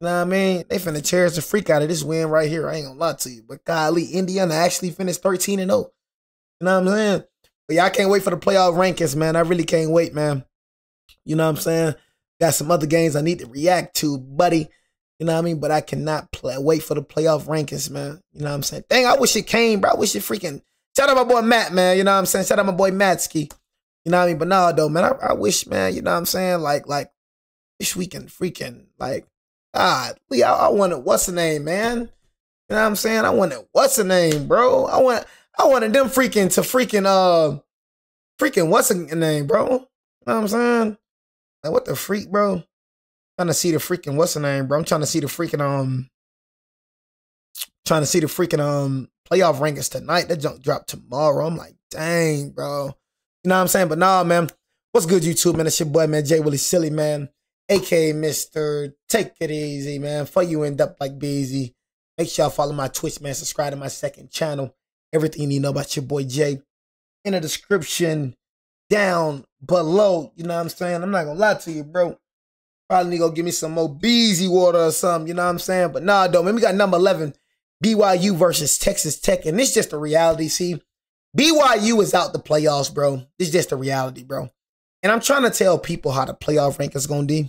You know what I mean? They finna cherish the freak out of this win right here. I ain't gonna lie to you. But golly, Indiana actually finished 13-0. You know what I'm saying? But yeah, I can't wait for the playoff rankings, man. I really can't wait, man. You know what I'm saying? Got some other games I need to react to, buddy. You know what I mean? But I cannot wait for the playoff rankings, man. You know what I'm saying? Dang, I wish it came, bro. I wish it freaking. Shout out my boy Matt, man. You know what I'm saying? Shout out my boy Matsky. You know what I mean? But no, though, man. I wish, man. You know what I'm saying? Like, wish we can freaking God. I wanted what's the name, man? You know what I'm saying? I wanted what's the name, bro? I wanted them freaking to freaking what's the name, bro? You know what I'm saying? Like, what the freak, bro? Trying to see the freaking what's the name, bro? I'm trying to see the freaking playoff rankings tonight. That junk drop tomorrow. I'm like, dang, bro. You know what I'm saying? But nah, man. What's good, YouTube, man? It's your boy, man, Jay Willie Silly, man. AKA Mr. Take It Easy, man. For you end up like busy. Make sure y'all follow my Twitch, man. Subscribe to my second channel. Everything you need to know about your boy Jay in the description down below. You know what I'm saying? I'm not gonna lie to you, bro. Probably need to go give me some more Beezy water or something. You know what I'm saying? But nah, though, man. We got number 11, BYU versus Texas Tech. And this just the reality. See, BYU is out the playoffs, bro. This is just the reality, bro. And I'm trying to tell people how the playoff rank is gonna be.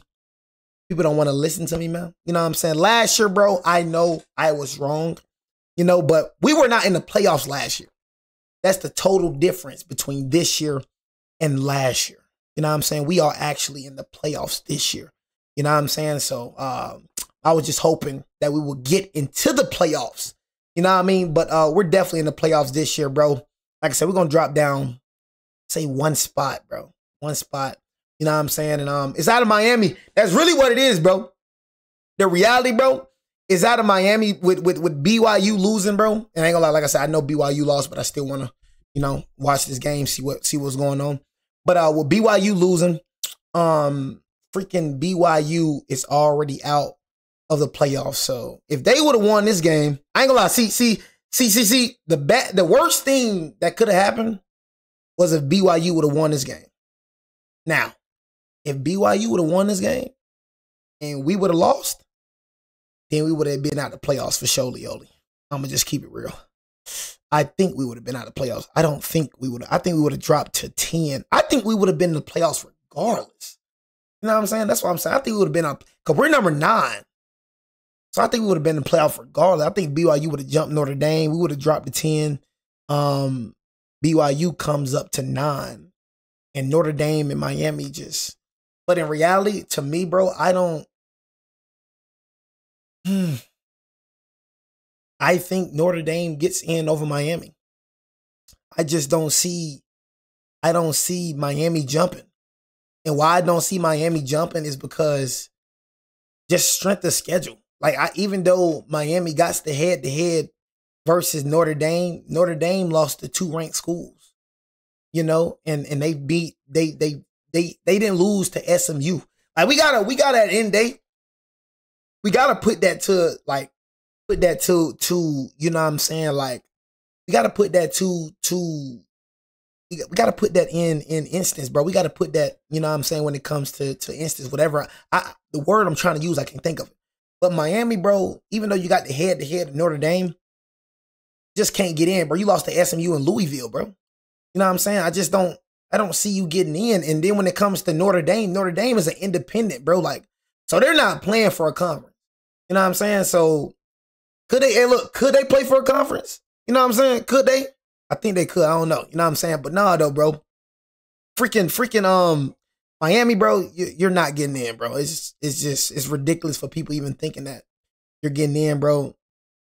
People don't want to listen to me, man. You know what I'm saying? Last year, bro, I know I was wrong. You know, but we were not in the playoffs last year. That's the total difference between this year and last year. You know what I'm saying? We are actually in the playoffs this year. You know what I'm saying? So I was just hoping that we would get into the playoffs. You know what I mean? But we're definitely in the playoffs this year, bro. Like I said, we're going to drop down, say, one spot, bro. One spot. You know what I'm saying? And it's out of Miami. That's really what it is, bro. The reality, bro, is out of Miami with BYU losing, bro. And I ain't gonna lie, like I said, I know BYU lost, but I still want to, you know, watch this game, see what's going on. But with BYU losing, freaking BYU is already out of the playoffs. So if they would have won this game, I ain't gonna lie. See. The worst thing that could have happened was if BYU would have won this game. Now, if BYU would have won this game and we would have lost, then we would have been out of the playoffs for sure, Leoli. I'm going to just keep it real. I think we would have been out of the playoffs. I don't think we would have. I think we would have dropped to 10. I think we would have been in the playoffs regardless. You know what I'm saying? That's what I'm saying. I think we would have been up because we're number 9. So I think we would have been in the playoffs regardless. I think BYU would have jumped Notre Dame. We would have dropped to 10. BYU comes up to 9. And Notre Dame and Miami just. But in reality, to me, bro, I don't. I think Notre Dame gets in over Miami. I just don't see. I don't see Miami jumping. And why I don't see Miami jumping is because just strength of schedule. Like, even though Miami got the head-to-head versus Notre Dame lost to 2 ranked schools. You know, and they beat they didn't lose to SMU. Like, we gotta end date. We gotta put that to you know what I'm saying? Like, we gotta put that we gotta put that in instance, bro. We gotta put that, you know what I'm saying, when it comes to instance, whatever the word I'm trying to use, I can think of it. But Miami, bro, even though you got the head-to-head of Notre Dame, just can't get in, bro. You lost to SMU and Louisville, bro. You know what I'm saying? I don't see you getting in. And then when it comes to Notre Dame is an independent, bro. Like, so they're not playing for a conference. You know what I'm saying? So could they play for a conference? You know what I'm saying? Could they? I think they could. I don't know. You know what I'm saying? But nah, though, bro. Freaking Miami, bro, you're not getting in, bro. It's ridiculous for people even thinking that you're getting in, bro.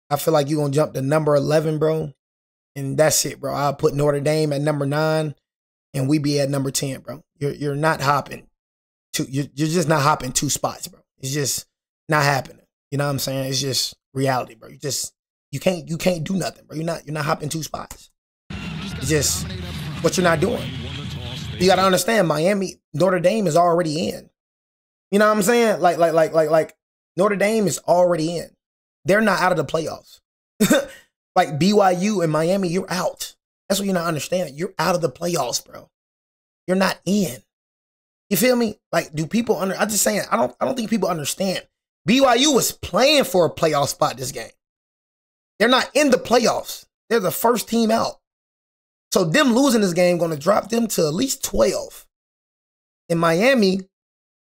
I feel like you're gonna jump to number 11, bro. And that's it, bro. I'll put Notre Dame at number 9, and we be at number 10, bro. You're not hopping. You're just not hopping 2 spots, bro. It's just not happening. You know what I'm saying? It's just reality, bro. You can't do nothing, bro. You're not hopping 2 spots. It's just what you're not doing. You gotta understand, Notre Dame is already in. You know what I'm saying? Like Notre Dame is already in. They're not out of the playoffs. Like BYU and Miami, you're out. That's what you're not understanding. You're out of the playoffs, bro. You're not in. You feel me? Like, do people I'm just saying, I don't think people understand. BYU was playing for a playoff spot this game. They're not in the playoffs. They're the first team out. So them losing this game going to drop them to at least 12. And Miami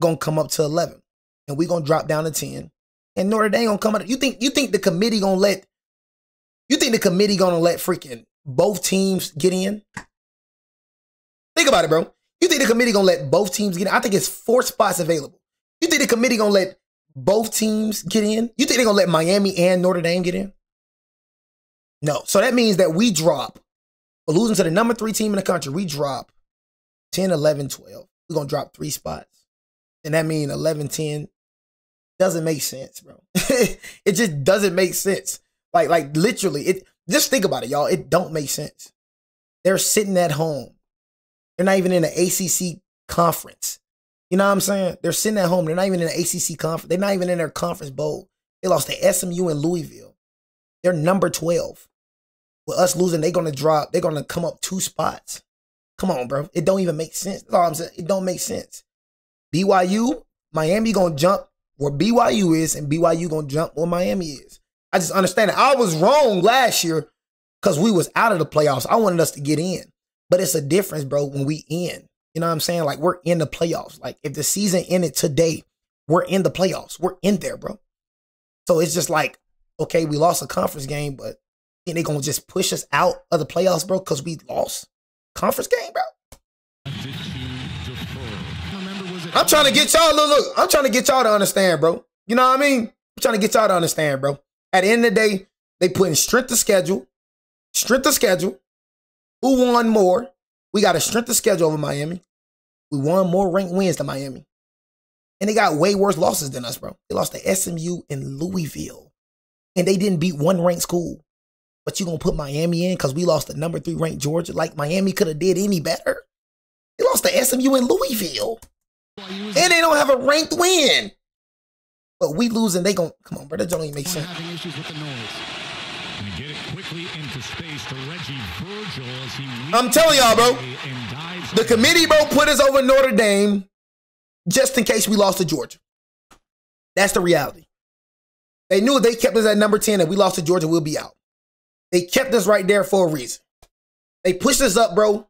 going to come up to 11. And we're going to drop down to 10. And Notre Dame going to come out. You think the committee going to let freaking both teams get in? Think about it, bro. You think the committee going to let both teams get in? I think it's 4 spots available. You think the committee going to let both teams get in? You think they're going to let Miami and Notre Dame get in? No. So that means that we drop. We're losing to the number 3 team in the country. We drop 10, 11, 12. We're going to drop 3 spots. And that means 11, 10. Doesn't make sense, bro. It just doesn't make sense. Like literally, just think about it, y'all. It don't make sense. They're sitting at home. They're not even in the ACC conference. You know what I'm saying? They're sitting at home. They're not even in the ACC conference. They're not even in their conference bowl. They lost to SMU and Louisville. They're number 12. With us losing, they're going to drop. They're going to come up 2 spots. Come on, bro. It don't even make sense. That's all I'm saying. It don't make sense. BYU, Miami going to jump where BYU is, and BYU going to jump where Miami is. I just understand it. I was wrong last year because we was out of the playoffs. I wanted us to get in. But it's a difference, bro, when we in. You know what I'm saying? Like, we're in the playoffs. Like, if the season ended today, we're in the playoffs. We're in there, bro. So it's just like, okay, we lost a conference game, but then they going to just push us out of the playoffs, bro, because we lost conference game, bro. I'm trying to get y'all, look, I'm trying to get y'all to understand, bro. You know what I mean? I'm trying to get y'all to understand, bro. At the end of the day, they put in strength of schedule. Who won more? We got a strength of schedule over Miami. We won more ranked wins than Miami. And they got way worse losses than us, bro. They lost to SMU and Louisville. And they didn't beat one ranked school. But you going to put Miami in because we lost the number 3 ranked Georgia? Like Miami could have did any better? They lost to SMU and Louisville. And they don't have a ranked win. But we losing, they going to, come on, bro, that don't even make sense. Having issues with the noise. And get it quickly into space to Reggie Virgil as he I'm telling y'all, bro. The committee, bro, put us over Notre Dame just in case we lost to Georgia. That's the reality. They knew if they kept us at number 10 and we lost to Georgia, we'll be out. They kept us right there for a reason. They pushed us up, bro,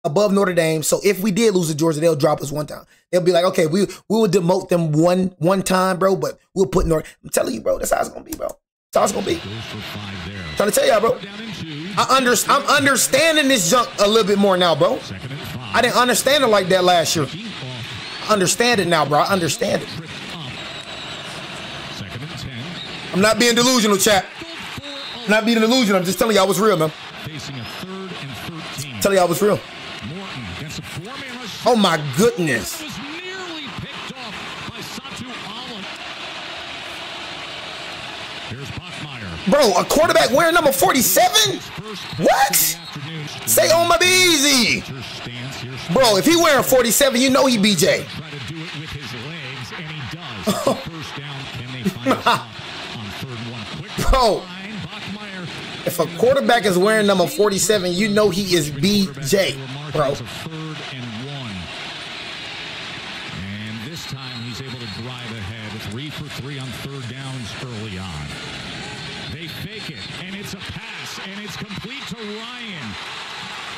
above Notre Dame. So if we did lose to Georgia, they'll drop us one time. They'll be like, okay, we will demote them one time, bro, but we'll put Notre. I'm telling you, bro, that's how it's gonna be, bro. That's how it's gonna be. I'm trying to tell y'all, bro. I'm understanding this junk a little bit more now, bro. I didn't understand it like that last year. I understand it now, bro. I understand it. I'm not being delusional, chat. I'm not being delusional. I'm just telling y'all what's real, man. Telling y'all what's real. Oh my goodness. Bro, a quarterback wearing number 47? What? Say on my easy. Bro, if he wearing 47, you know he BJ. Bro, if a quarterback is wearing number 47, you know he is BJ, bro. And this time he's able to drive ahead. 3 for 3 on 3rd downs early on. They fake it, and it's a pass, and it's complete to Ryan.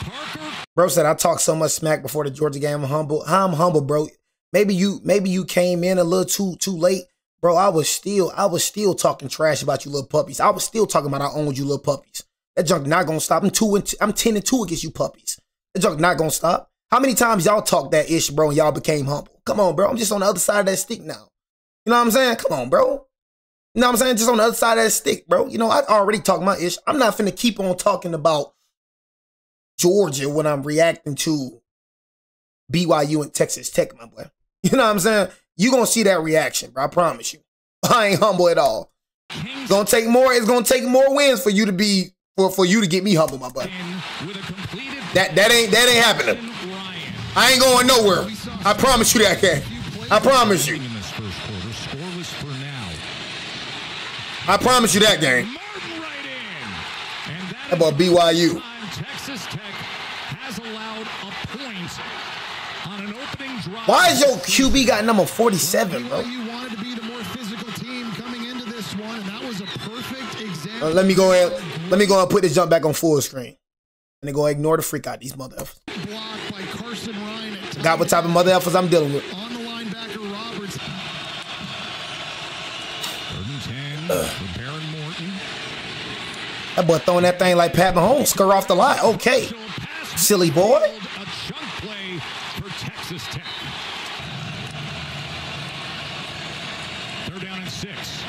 Parker. Bro said I talked so much smack before the Georgia game. I'm humble. I'm humble, bro. Maybe you came in a little too late. Bro, I was still talking trash about you little puppies. I was still talking about I owned you little puppies. That junk not gonna stop. I'm 10-2 against you puppies. That junk not gonna stop. How many times y'all talked that ish, bro, and y'all became humble? Come on, bro. I'm just on the other side of that stick now. You know what I'm saying? Come on, bro. You know what I'm saying? Just on the other side of that stick, bro. You know, I already talked my ish. I'm not finna keep on talking about Georgia when I'm reacting to BYU and Texas Tech, my boy. You know what I'm saying? You gonna see that reaction, bro. I promise you. I ain't humble at all. It's gonna take more wins for you to be for you to get me humble, my boy. That ain't happening. I ain't going nowhere. I promise you that, Ken. I promise you. I promise you that, gang. How about BYU? Why is your QB got number 47, bro? You wanted to be the more physical team. this one, and that was a perfect example. Let me go ahead and put this jump back on full screen. And then go ignore the freak out these mother effers. Blocked by Carson Ryan. Got what type of mother effers I'm dealing with. On the linebacker, Roberts. 3rd and 10 for Baron Morton. That boy throwing that thing like Pat Mahomes. Scur off the line. Okay. Silly boy. A chunk play for Texas Tech. 3rd down and 6.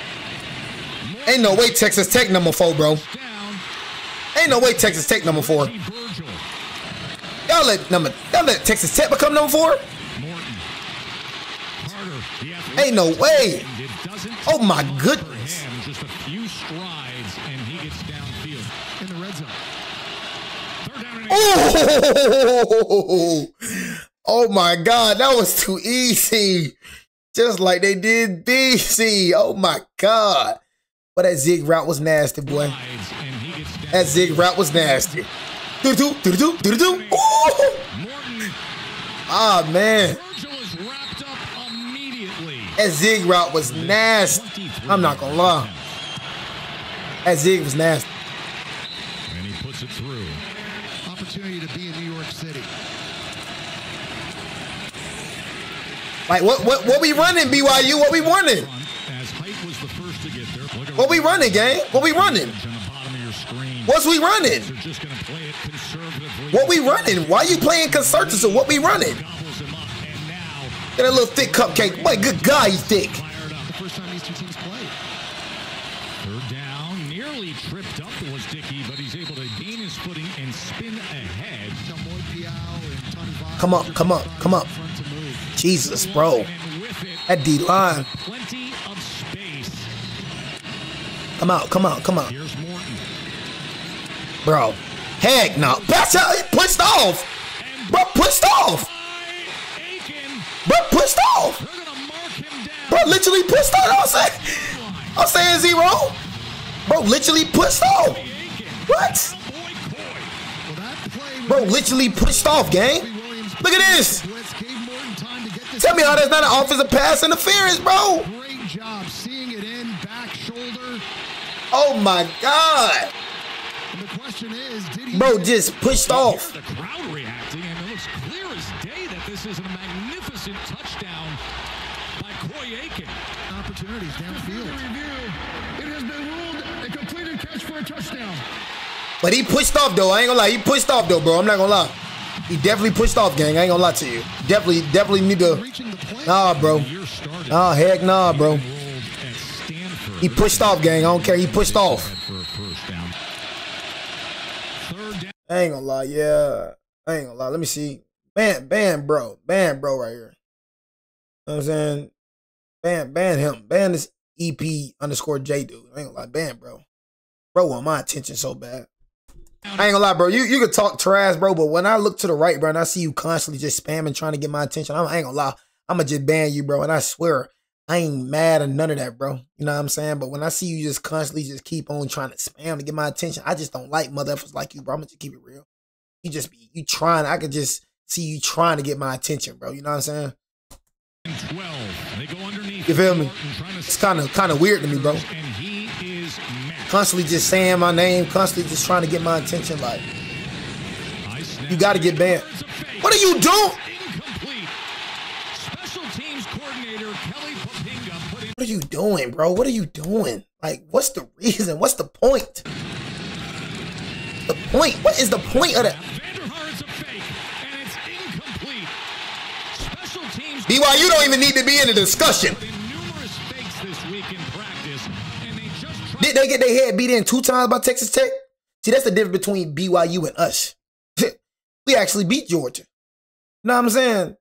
Ain't no way Texas Tech number 4, bro. Ain't no way Texas Tech number 4. Y'all let Texas Tech become number 4? Ain't no way. Oh my goodness. Just a few strides and he gets downfield In the red zone. 3rd down and Oh, oh my God. That was too easy. Just like they did BC. Oh my God. But that zig route was nasty, boy. That zig route was nasty. Do-do-do-do-do-do-do. Ah, man. That zig route was nasty. I'm not gonna lie. That zig was nasty. And he puts it through. Opportunity to be in New York City. Like, what we running, BYU? What we running? As Height was the first to get there. What we running, gang? What we running? What's we running? What we running? Why you playing concerted? What we running? Get a little thick cupcake. Boy, good God, he's thick. The first time these two teams played. 3rd down, nearly tripped up was Dickey, but he's able to gain his footing and spin ahead. Come up, come up, come up. Jesus, bro. That D-line. Plenty of space. Come out, come out, come out. Here's Morton. Bro. Heck no. That's how he pushed off. Bro, pushed off. Bro, pushed off. Bro, literally pushed off. I'm saying 0. Bro, literally pushed off. What? Bro, literally pushed off, gang. Look at this. Tell me how that's not an offensive pass interference, bro. Great job seeing it in, back shoulder. Oh my God. And the question is, did he Bro, just pushed off. The crowd reacting, and it looks clear as day that this is a magnificent touchdown by Coy Aiken. opportunities downfield? It has been ruled a completed catch for a touchdown. But he pushed off though. I ain't gonna lie. He pushed off though, bro. I'm not gonna lie. He definitely pushed off, gang. I ain't gonna lie to you. Definitely need to. Nah, bro. Nah, heck nah, bro. He pushed off, gang. I don't care. He pushed off. I ain't gonna lie. Yeah. I ain't gonna lie. Let me see. Ban bro. Ban bro right here. You know what I'm saying? Ban him. Ban this EP_J dude. I ain't gonna lie. Ban bro. Bro want my attention so bad. I ain't gonna lie, bro. You can talk trash, bro, but when I look to the right, bro, and I see you constantly just spamming, trying to get my attention, I ain't gonna lie. I'm gonna just ban you, bro. And I swear, I ain't mad or none of that, bro. You know what I'm saying? But when I see you just constantly just keep on trying to spam to get my attention, I just don't like motherfuckers like you, bro. I'm gonna just keep it real. You trying. I could just see you trying to get my attention, bro. You know what I'm saying? 12. They go underneath. You feel me? It's kind of weird to me, bro. And he is met. Constantly just saying my name, constantly just trying to get my attention. Like, you got to get banned. What are you doing? Incomplete. Special teams coordinator Kelly Popinga put in. What are you doing, bro? What are you doing? Like, what's the reason? What's the point? The point? What is the point of that? Vanderhaar's a fake, and it's incomplete. Special teams BYU don't even need to be in the discussion. put in numerous fakes this week in practice, and they just tried. Did they get their head beat in 2 times by Texas Tech? See, that's the difference between BYU and us. We actually beat Georgia. You know what I'm saying?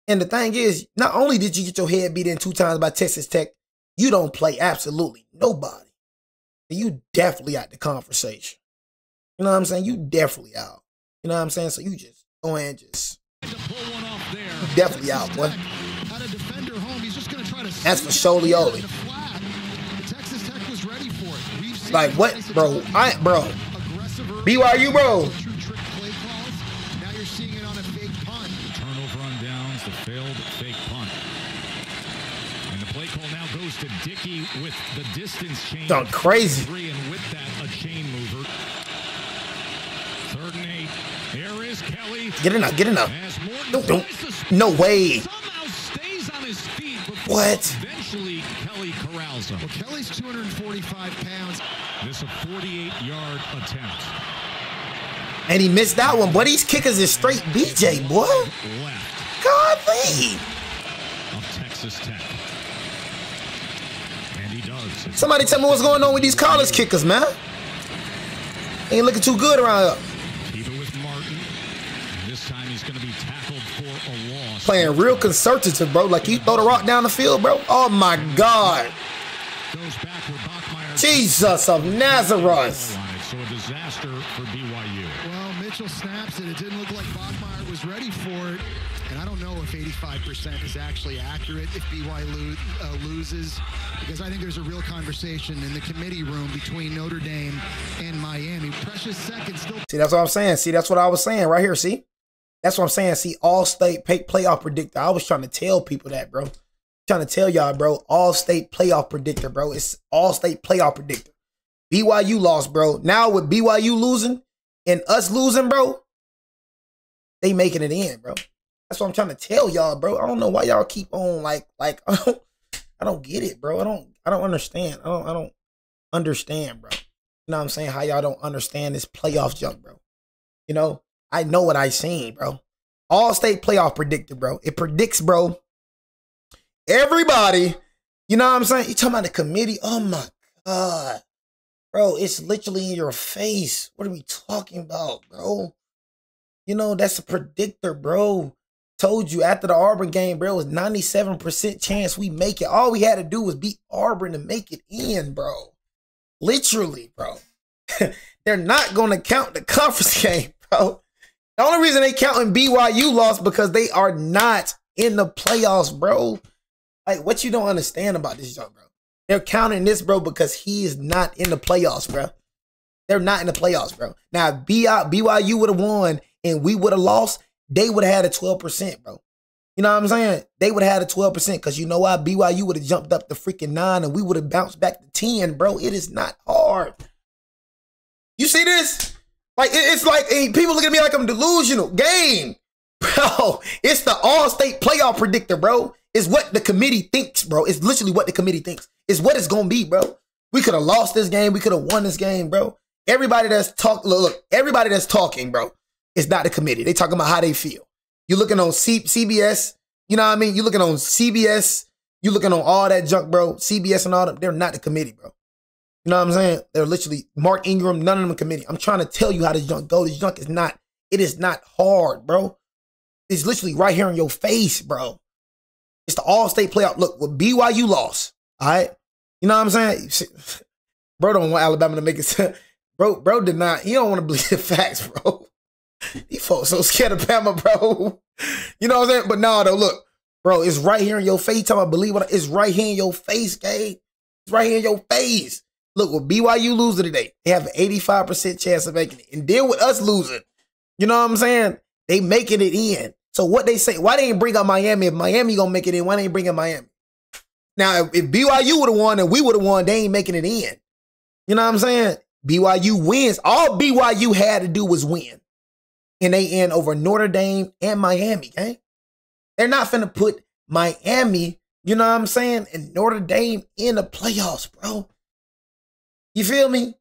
And the thing is, not only did you get your head beat in 2 times by Texas Tech, you don't play absolutely nobody. You definitely out the conversation. You know what I'm saying? You definitely out. You know what I'm saying? So you just go ahead and just you definitely out, boy. Had a defender home. He's just going to try to. That's for Sholioli. Texas Tech was ready for it. We've seen Like what, bro? aggressive BYU, bro. true trick play calls. Now you're seeing it on a fake punt. Turnover on downs, the failed fake punt. And the play call now goes to Dickey with the distance change. Done crazy. And with that, a chain mover. 3rd and 8. There is Kelly. Get in now. Get in now. No way. Somehow stays on his feet. What? Eventually, Kelly corrals him. Well, Kelly's 245 pounds. This a 48-yard attempt. And he missed that one. Boy, these kickers is straight BJ, boy. Left Golly. of Texas Tech. And he does. Somebody tell me what's going on with these college kickers, man. Ain't looking too good around here. Keep it with Martin. This time he's going to be tackled for a loss. Playing real conservative, bro. Like you throw the rock down the field, bro. Oh, my God. Goes back where Bachmeier. Jesus of Nazareth. So a disaster for BYU. Well, Mitchell snaps it. It didn't look like Bachmeier was ready for it. And I don't know if 85% is actually accurate if BYU loses, because I think there's a real conversation in the committee room between Notre Dame and Miami. Precious seconds still. See, that's what I'm saying. See, that's what I was saying right here. See, that's what I'm saying. See, all-state playoff predictor. I was trying to tell people that, bro. Trying to tell y'all, bro. All-state playoff predictor, bro. It's all-state playoff predictor. BYU lost, bro. Now with BYU losing and us losing, bro, they making it in, bro. That's what I'm trying to tell y'all, bro. I don't know why y'all keep on like I don't get it, bro. I don't understand. I don't understand, bro. You know what I'm saying? How y'all don't understand this playoff junk, bro. You know, I know what I seen, bro. All-state playoff predictor, bro. It predicts, bro. Everybody, you know what I'm saying? You talking about the committee? Oh my God. Bro, it's literally in your face. What are we talking about, bro? You know, that's a predictor, bro. Told you after the Auburn game, bro, it was 97% chance we make it. All we had to do was beat Auburn to make it in, bro. Literally, bro. They're not going to count the conference game, bro. The only reason they counting BYU loss because they are not in the playoffs, bro. Like, what you don't understand about this junk, bro? They're counting this, bro, because he is not in the playoffs, bro. They're not in the playoffs, bro. Now, if BYU would have won and we would have lost, they would have had a 12%, bro. You know what I'm saying? They would have had a 12% because you know why? BYU would have jumped up to freaking 9 and we would have bounced back to 10, bro. It is not hard. You see this? Like, it's like people look at me like I'm delusional. Game. Bro, it's the all-state playoff predictor, bro. It's what the committee thinks, bro. It's literally what the committee thinks. It's what it's going to be, bro. We could have lost this game. We could have won this game, bro. Everybody that's everybody that's talking, bro, it's not the committee. They talking about how they feel. You're looking on CBS. You know what I mean? You're looking on CBS. You're looking on all that junk, bro. CBS and all them. They're not the committee, bro. You know what I'm saying? They're literally Mark Ingram. None of them committee. I'm trying to tell you how this junk go. This junk is not. It is not hard, bro. It's literally right here in your face, bro. It's the all-state playoff. Look, with BYU lost, all right? You know what I'm saying? Bro don't want Alabama to make it. Bro did not. He don't want to believe the facts, bro. These folks so scared of Bama, bro. You know what I'm saying? But no, though, look, bro, it's right here in your face. Talking about believe it. It's right here in your face, Gabe. It's right here in your face. Look, with BYU losing today, they have an 85% chance of making it. And deal with us losing. You know what I'm saying? They making it in. So what they say, why they ain't bring up Miami? If Miami gonna make it in, why they ain't bring up Miami? Now, if BYU would have won and we would have won, they ain't making it in. You know what I'm saying? BYU wins. All BYU had to do was win. And they in over Notre Dame and Miami, okay? They're not finna put Miami, you know what I'm saying, and Notre Dame in the playoffs, bro. You feel me?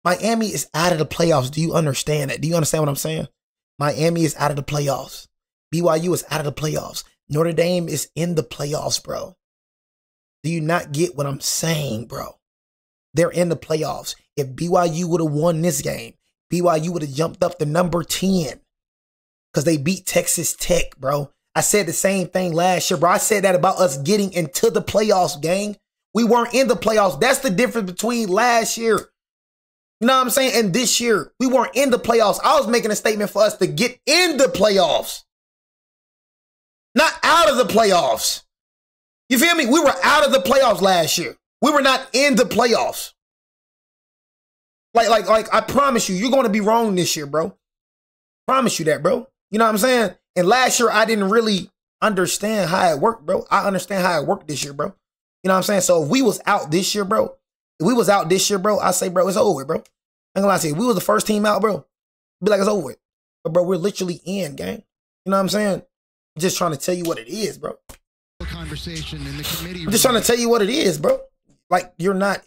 Miami is out of the playoffs. Do you understand that? Do you understand what I'm saying? Miami is out of the playoffs. BYU is out of the playoffs. Notre Dame is in the playoffs, bro. Do you not get what I'm saying, bro? They're in the playoffs. If BYU would have won this game, BYU would have jumped up to number 10 because they beat Texas Tech, bro. I said the same thing last year, bro. I said that about us getting into the playoffs, gang. We weren't in the playoffs. That's the difference between last year, you know what I'm saying, and this year. We weren't in the playoffs. I was making a statement for us to get in the playoffs. Not out of the playoffs. You feel me? We were out of the playoffs last year. We were not in the playoffs. Like, I promise you, you're going to be wrong this year, bro. Promise you that, bro. You know what I'm saying? And last year, I didn't really understand how it worked, bro. I understand how it worked this year, bro. You know what I'm saying? So if we was out this year, bro, I say, bro, it's over with, bro. I ain't gonna lie to you. If we was the first team out, bro, be like, it's over with. But, bro, we're literally in, gang. You know what I'm saying? I'm just trying to tell you what it is, bro. Conversation in the committee. I'm just trying to tell you what it is, bro. Like, you're not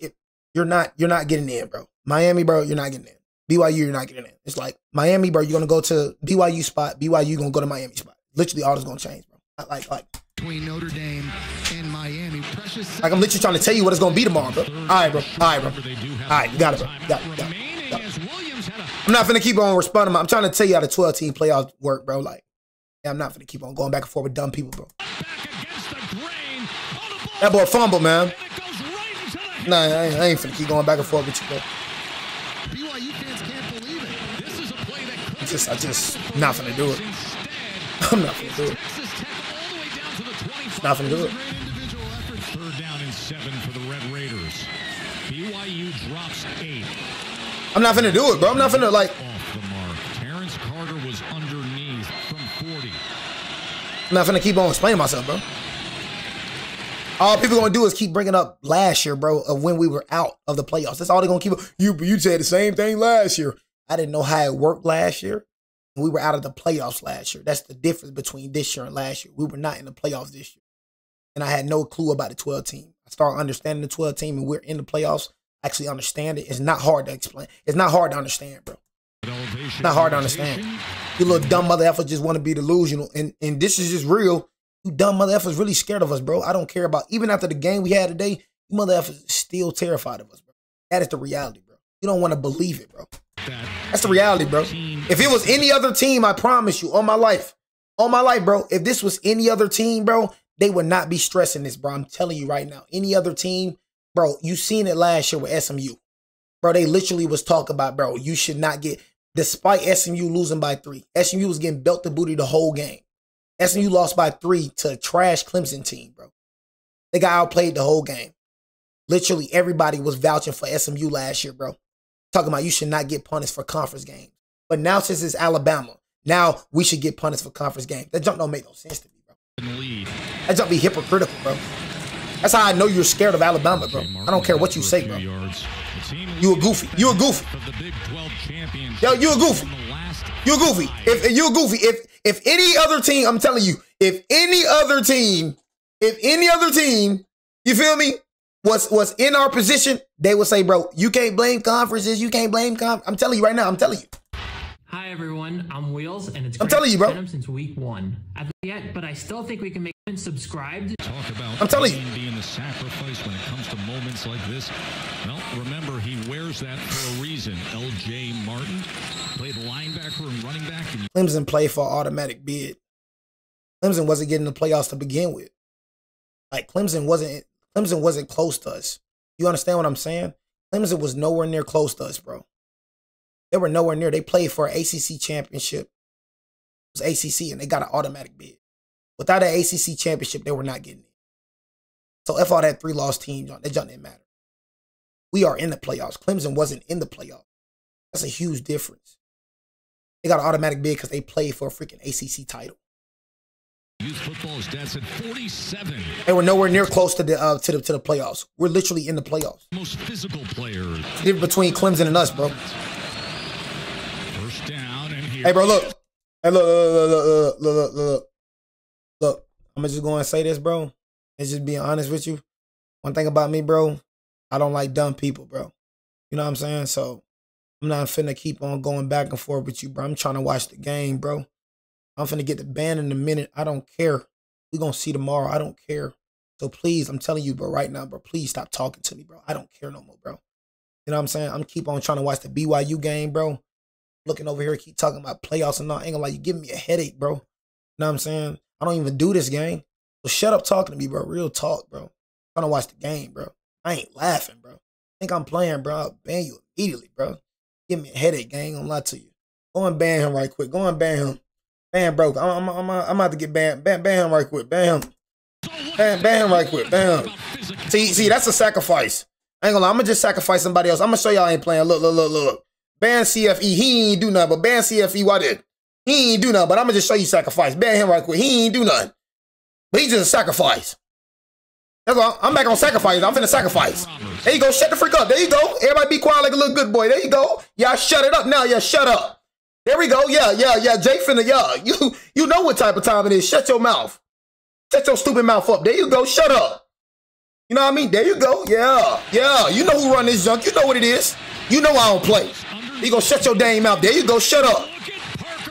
getting in, bro. Miami, bro, you're not getting in. BYU, you're not getting in. It's like, Miami, bro, you're going to go to BYU spot. BYU going to go to Miami spot. Literally, all is going to change, bro. Like. Between Notre Dame and Miami. Precious. Like, I'm literally trying to tell you what it's going to be tomorrow, bro. All right, bro. All right, you got it, bro. Got it. I'm not finna keep on responding. I'm trying to tell you how the 12-team playoffs work, bro. Like, yeah, I'm not finna keep on going back and forth with dumb people, bro. That boy fumble, man. Nah, I ain't finna keep going back and forth with you, bro. BYU fans can't believe it. This is a play that I just not finna do it. I'm not finna do it. Not finna do it. Third down and 7 for the Red Raiders. BYU drops 8. I'm not finna do it, bro. I'm not finna, like. Off the mark. Terrence Carter was underneath from 40. I'm not finna keep on explaining myself, bro. All people gonna do is keep bringing up last year, bro, of when we were out of the playoffs. That's all they gonna keep. You said the same thing last year. I didn't know how it worked last year. We were out of the playoffs last year. That's the difference between this year and last year. We were not in the playoffs this year. And I had no clue about the 12 team. I started understanding the 12 team and we're in the playoffs. I actually understand it. It's not hard to explain. It's not hard to understand, bro. It's not hard to understand. You little dumb mother effers just want to be delusional. And this is just real. You dumb mother effers really scared of us, bro. I don't care about, even after the game we had today, you mother effers still terrified of us, bro. That is the reality, bro. You don't want to believe it, bro. That's the reality, bro. If it was any other team, I promise you, on my life, bro, if this was any other team, bro, they would not be stressing this, bro. I'm telling you right now. Any other team, bro, you seen it last year with SMU. Bro, they literally was talking about, bro, you should not get, despite SMU losing by 3, SMU was getting belt to booty the whole game. SMU lost by 3 to a trash Clemson team, bro. They got outplayed the whole game. Literally everybody was vouching for SMU last year, bro. Talking about you should not get punished for conference games. But now since it's Alabama, now we should get punished for conference games. That jump don't make no sense to me, bro. That jump be hypocritical, bro. That's how I know you're scared of Alabama, bro. I don't care what you say, bro. You a goofy. You a goofy. Yo, you a goofy. You a goofy. If you a goofy. If any other team, I'm telling you, if any other team, you feel me, was in our position, they would say, bro, you can't blame conferences. You can't blame I'm telling you right now. I'm telling you. Hi everyone, I'm Wheels, and it's I'm telling you, bro. Been since week 1. Yet, but I still think we can make them subscribed. Talk about I'm telling you, being the sacrifice when it comes to moments like this. Well, remember he wears that for a reason. L.J. Martin played linebacker and running back. Clemson played for an automatic bid. Clemson wasn't getting the playoffs to begin with. Like Clemson wasn't close to us. You understand what I'm saying? Clemson was nowhere near close to us, bro. They were nowhere near. They played for an ACC championship. It was ACC, and they got an automatic bid. Without an ACC championship, they were not getting it. So F all that 3-loss team, that junk didn't matter. We are in the playoffs. Clemson wasn't in the playoffs. That's a huge difference. They got an automatic bid because they played for a freaking ACC title. Youth football stats at 47. They were nowhere near close to the playoffs. We're literally in the playoffs. Most physical players. Difference between Clemson and us, bro. First down and here. Hey, bro, look. Hey, look. I'm just going to say this, bro. And just being honest with you. One thing about me, bro, I don't like dumb people, bro. You know what I'm saying? So I'm not finna keep on going back and forth with you, bro. I'm trying to watch the game, bro. I'm finna get the band in a minute. I don't care. We're going to see tomorrow. I don't care. So please, I'm telling you, bro, right now, bro, please stop talking to me, bro. I don't care no more, bro. You know what I'm saying? I'm keep on trying to watch the BYU game, bro. Looking over here, keep talking about playoffs and all. I ain't gonna lie, you giving me a headache, bro. You know what I'm saying? I don't even do this game. So shut up talking to me, bro. Real talk, bro. I'm trying to watch the game, bro. I ain't laughing, bro. Think I'm playing, bro. I'll ban you immediately, bro. Give me a headache, gang. I'm gonna lie to you. Go and ban him right quick. Go and ban him. Ban broke. I'm about to get banned. Ban him right quick. Ban him. Ban him right quick. Ban him. See, that's a sacrifice. I ain't gonna lie. I'm gonna just sacrifice somebody else. I'm gonna show y'all I ain't playing. Look. Ban CFE. He ain't do nothing, but ban CFE. Why did? He ain't do nothing, but I'm gonna just show you sacrifice. Ban him right quick. He ain't do nothing. But he just a sacrifice. That's all. I'm back on sacrifice. I'm finna sacrifice. There you go. Shut the freak up. There you go. Everybody be quiet like a little good boy. There you go. Yeah, shut it up now. Yeah, shut up. There we go. Yeah. Jay finna, yeah. You know what type of time it is. Shut your mouth. Shut your stupid mouth up. There you go. Shut up. You know what I mean? There you go. Yeah. You know who run this junk. You know what it is. You know I don't play. There you go. Shut your dang mouth. There you go. Shut up.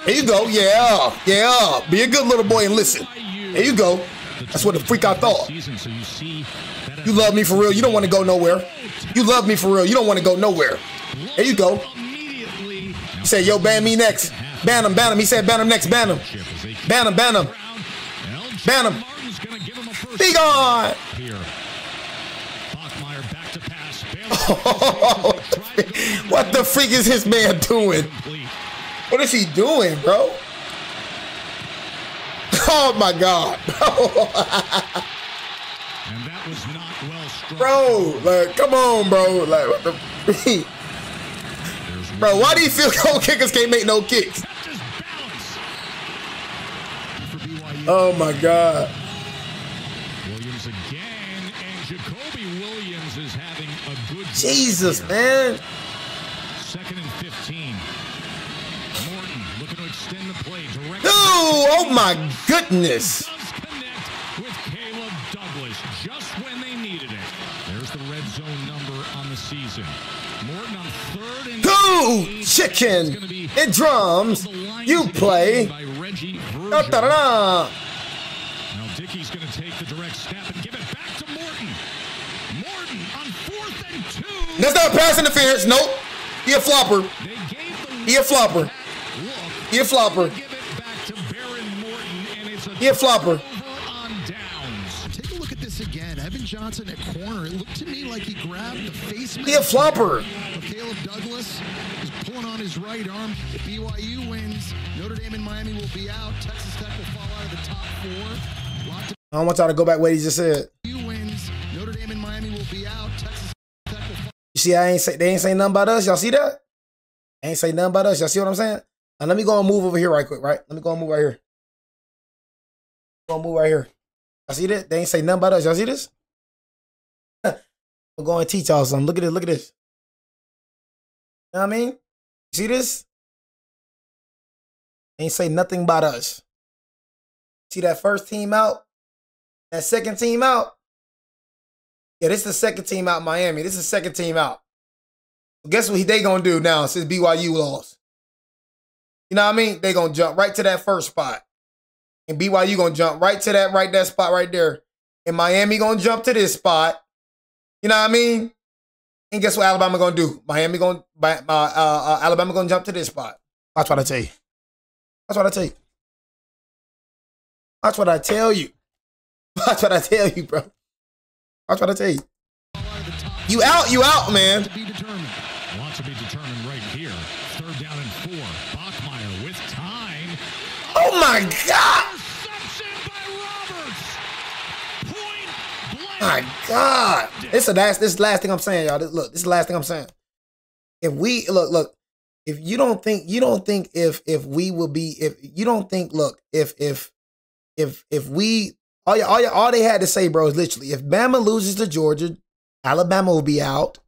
There you go. Yeah. Be a good little boy and listen. There you go. That's what the freak I thought. You love me for real. You don't want to go nowhere. You love me for real. You don't want to go nowhere. There you go. He said, yo, ban me next. Ban him. He said, ban him next. Ban him. Be gone. What the freak is this man doing? What is he doing, bro? Oh my God. And that was not well struck. Bro, like, come on, bro. Like, what the bro, why do you feel goal kickers can't make no kicks? Oh my God. Williams again, and Jacoby Williams is having a good Jesus, man. 2nd and 15. Morton looking to extend the play directly. Oh my goodness. Does connect with Caleb Douglas just when they needed it. There's the red zone number on the season. Morton on 3rd and chicken and drums. You play. Now Dickey's going to take the direct snap and give it back to Morton. Morton on 4th and 2. That's not pass interference. Nope. He a flopper. He a flopper. He a flopper. He a flopper. Take a look at this again. Evan Johnson at corner. It looked to me like he grabbed the face mask. He a flopper. Caleb Douglas is pulling on his right arm. If BYU wins, Notre Dame and Miami will be out. Texas Tech will fall out of the top 4. I don't want y'all to go back what he just said. BYU wins. Notre Dame and Miami will be out. Texas Tech will fall. You see, they ain't say nothing about us. Y'all see that? They ain't say nothing about us. Y'all see what I'm saying? Now let me go and move over here right quick, right? Let me go and move right here. Y'all see that? They ain't say nothing about us. Y'all see this? We'll go and teach y'all something. Look at this. Look at this. You know what I mean? See this? They ain't say nothing about us. See that first team out? That second team out? Yeah, this is the second team out in Miami. This is the second team out. Well, guess what they gonna do now since BYU lost? You know what I mean? They gonna jump right to that first spot. And BYU gonna jump right to that spot right there. And Miami gonna jump to this spot. You know what I mean? And guess what Alabama gonna do? Alabama gonna jump to this spot. That's what I tell you. That's what I tell you. That's what I tell you. That's what I tell you, bro. That's what I tell you. You out, man. Want to be determined right here. 3rd down and 4. Bachmeier with time. Oh my God. Interception by Roberts. Point blank. My God. This is the last thing I'm saying, y'all. Look, this is the last thing I'm saying. If we look, if you don't think if we will be, if you don't think, look, if we all they had to say, bro, is literally if Bama loses to Georgia, Alabama will be out.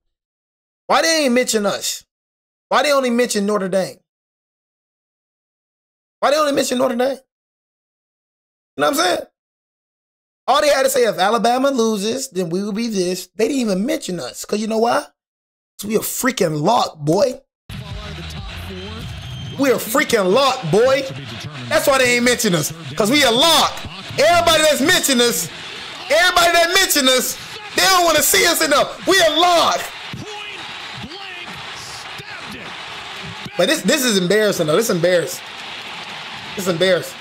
Why they ain't mention us? Why they only mention Notre Dame? Why they only mention Notre Dame? You know what I'm saying? All they had to say, if Alabama loses, then we will be this. They didn't even mention us. Because you know why? Because we a freaking lock, boy. We a freaking lock, boy. That's why they ain't mention us. Because we a lock. Everybody that's mentioned us, they don't want to see us enough. We a lock. But this is embarrassing, though. This is embarrassing. It's embarrassing.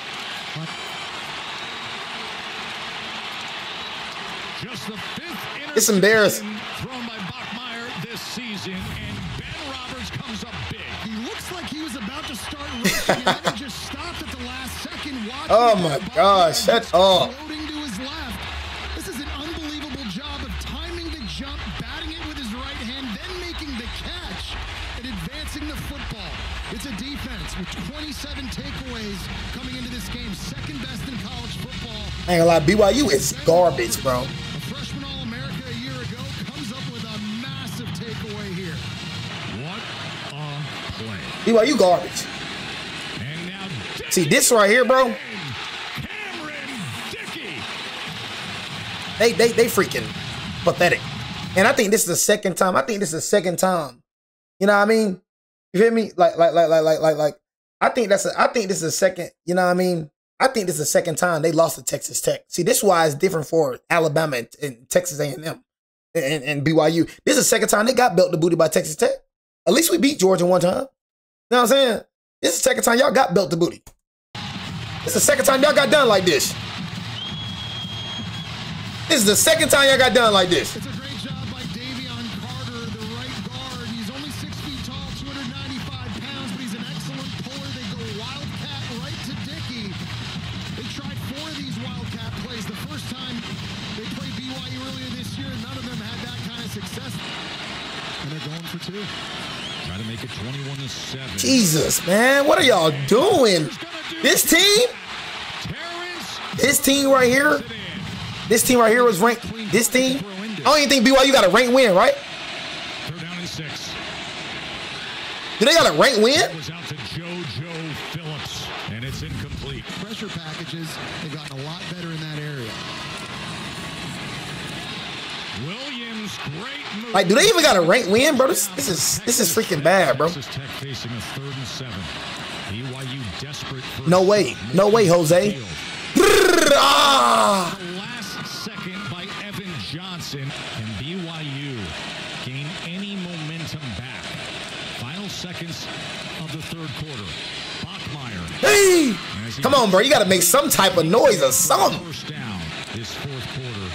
Just the 5th It's embarrassing. thrown by Bachmeier this season, and Ben Roberts comes up big. He looks like he was about to start racing and then just stopped at the last second. Oh my gosh, shut up. Floating to his left. This is an unbelievable job of timing the jump, batting it with his right hand, then making the catch and advancing the football. It's a defense with 27 takeaways coming into this game, 2nd best in college football. I ain't gonna lie, BYU is garbage, bro. A freshman takeaway here. What a play. BYU garbage. And now See this right here, bro? Cameron Dickey. They freaking pathetic. And I think this is the second time. You know what I mean? You feel me? Like. I think this is the second. You know what I mean? I think this is the second time they lost to Texas Tech. See, this is why it's different for Alabama and Texas A&M and BYU. This is the second time they got belt the booty by Texas Tech. At least we beat Georgia one time. You know what I'm saying? This is the second time y'all got belt the booty. This is the second time y'all got done like this. This is the second time y'all got done like this. It's a great job by Davion Carter, the right guard. He's only 6 feet tall, 295 pounds, but he's an excellent puller. They go wildcat right to Dickey. They tried 4 of these wildcat plays. The first time they played BYU earlier this year, none of them had that kind of success. And they're going for 2. Try to make it 21-7. Jesus, man. What are y'all doing? This team right here. This team right here was ranked. This team. I don't even think BYU got a ranked win, right? 3rd down and 6. Do they got a ranked win? It was out to JoJo Phillips, and it's incomplete. Pressure packages, they've gotten a lot better in that area. Williams, great move. Like, do they even got a ranked win, bro? This is freaking bad, bro. Texas Tech facing a 3rd and 7. BYU desperate for No way, Jose. Ah! Last second by Evan Johnson, and BYU gain any momentum back. Final seconds of the 3rd quarter. Bachmeier. Hey! Come on, bro. You got to make some type of noise or something. First down this 4th quarter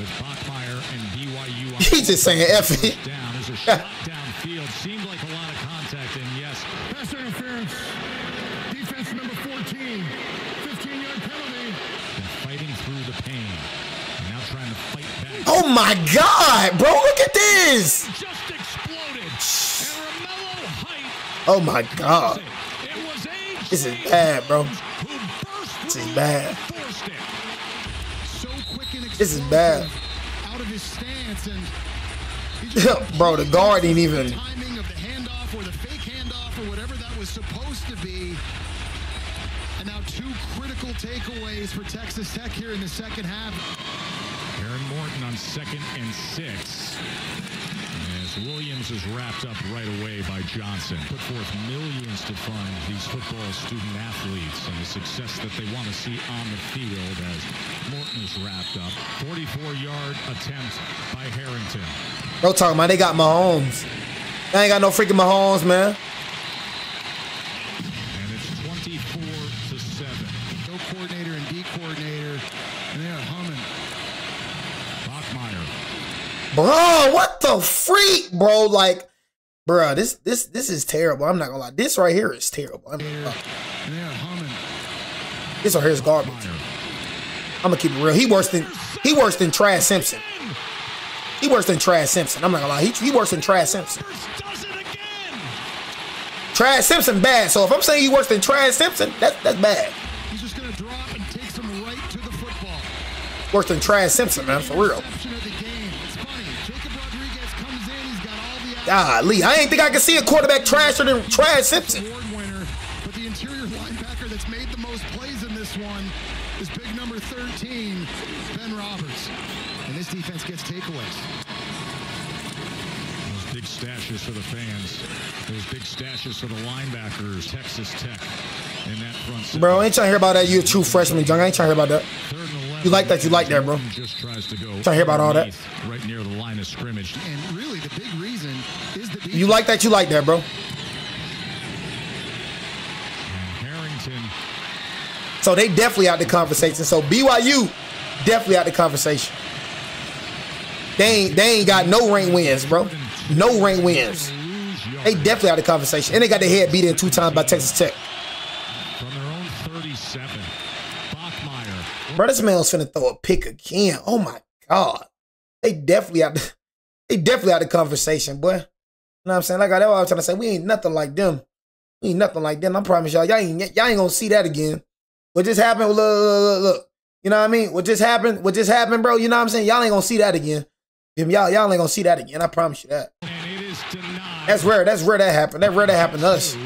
with Bachmeier and BYU. He's just saying F it. Down. There's a shot downfield. Seemed like a lot of contact, and yes. Pass interference. Defense number 14. 15-yard penalty. Been fighting through the pain. And now trying to fight back. Oh my God, bro. Look at this. Just exploded. And Romello Height. Oh my God. It was AJ This is bad, bro. who burst This is through bad. and forced it. So quick and This is bad. out of his stance, and he just Bro, the guard ain't even. timing of the handoff or the fake handoff or whatever that was supposed to be. And now 2 critical takeaways for Texas Tech here in the second half. Aaron Morton on 2nd and 6. As Williams is wrapped up right away by Johnson. Put forth millions to fund these football student athletes and the success that they want to see on the field as Morton is wrapped up. 44-yard attempt by Harrington. Bro, talking about they got Mahomes. They ain't got no freaking Mahomes, man. And it's 24-7. No coordinator and D coordinator, and they are humming. Bachmeier. Bro, what the freak, bro? Like, bro, this is terrible. I'm not gonna lie. This right here is terrible. And they are humming. This right here is garbage. I'm gonna keep it real. He worse than Trash Simpson. He worse than Trash Simpson. I'm not gonna lie. He worse than Trash Simpson. Does it again. Trash Simpson bad. So if I'm saying he worse than Trash Simpson, that's bad. He's just going to drop and takes him right to the football. Worse than Trash Simpson, man, for real. Interception of the game. It's funny. Jacob Rodriguez comes in. He's got all the Golly, I ain't think I could see a quarterback trasher than Trash Simpson. award winner, but the interior linebacker that's made the most plays in this one is big number 13, Ben Roberts. And this defense gets takeaways. Those big stashes for the fans. Those big stashes for the linebackers. Texas Tech in that front seven. Bro, I ain't trying to hear about that. You a true freshman, Jung. I ain't trying to hear about that. 3rd and 11. You like that, you like that, bro. Just tries to go Trying to hear about all that. right near the line of scrimmage. And really, the big reason is the defense. You like that, you like that, bro. And Harrington. So they definitely out the conversation. So BYU definitely out the conversation. They ain't got no ranked wins, bro. No ranked wins. They definitely out the conversation. And they got their head beat in 2 times by Texas Tech. From their own 37. Bachmeier. Bro, this man was finna throw a pick again. Oh my God. They definitely out the conversation, boy. You know what I'm saying? Like that's what I was trying to say. We ain't nothing like them. We ain't nothing like them. I promise y'all ain't gonna see that again. What just happened? Look. You know what I mean? What just happened, bro? You know what I'm saying? Y'all ain't gonna see that again. Y'all ain't gonna see that again. I promise you that. That's rare. That's rare that happened. That rare that happened to us.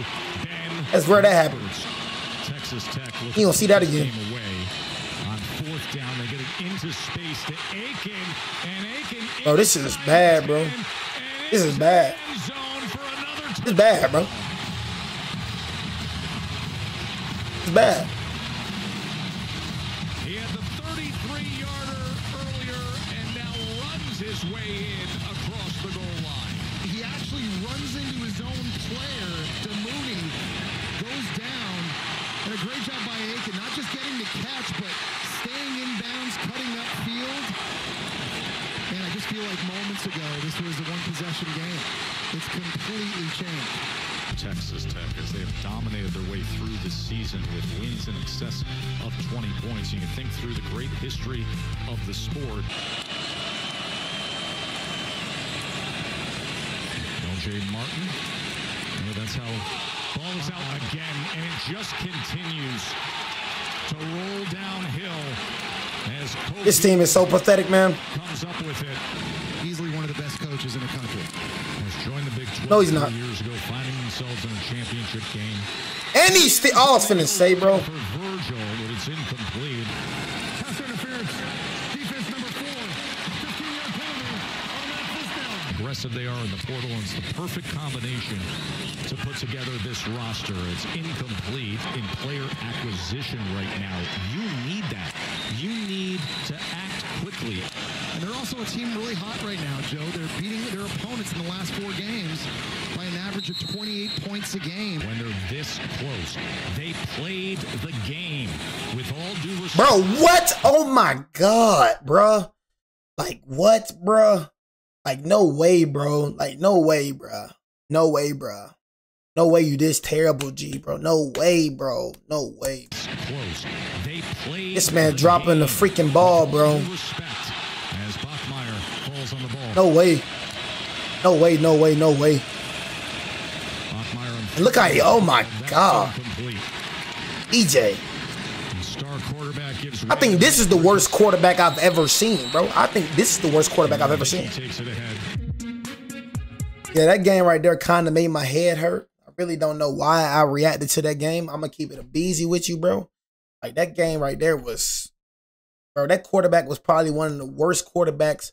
That's rare that happened. Texas Tech. You don't see that again. On fourth down, they get it into space to Aiken, and Aiken. Bro, this is bad, bro. This is bad. This is bad, bro. It's bad. He had the 33-yarder earlier and now runs his way in across the goal line. He actually runs into his own player. DeMooney goes down. And a great job by Aiken, not just getting the catch, but staying in bounds, cutting upfield. Man, I just feel like moments ago, this was a one-possession game. It's completely changed. Texas Tech, as they have dominated their way through this season with wins in excess of 20 points. You can think through the great history of the sport. LJ Martin, that's how ball is out again, and it just continues to roll downhill as Kobe This team is so pathetic, man. comes up with it. Easily one of the best coaches in the country. Has joined the Big 12 No, he's not. years ago, finding themselves in a championship game. And he's still, all I was finna say, bro. For Virgil, but it's incomplete. Pass interference. Defense number 4. 15-yard penalty. Automatic first down. Aggressive they are in the portal, and it's the perfect combination to put together this roster. It's incomplete in player acquisition right now. You need that. You need to act quickly. And they're also a team really hot right now, Joe. They're beating their opponents in the last 4 games by an average of 28 points a game. When they're this close, they played the game with all due respect. Bro, what? Oh my God, bro. Like, what, bro? Like, no way, bro. Like, no way, bro. No way, bro. No way you this terrible, G, bro. No way, bro. No way. Close. They played This man dropping the freaking ball, bro. Respect as Bachmeier falls on the ball. No way. No way, no way, no way. Bachmeier, And look how he, oh my that's God. incomplete. EJ. Star quarterback gives I think this is the worst quarterback I've ever seen, bro. I think this is the worst quarterback I've ever seen. Takes it ahead. Yeah, that game right there kind of made my head hurt. I really don't know why I reacted to that game. I'm going to keep it a beezy with you, bro. Like, that game right there was, bro, that quarterback was probably one of the worst quarterbacks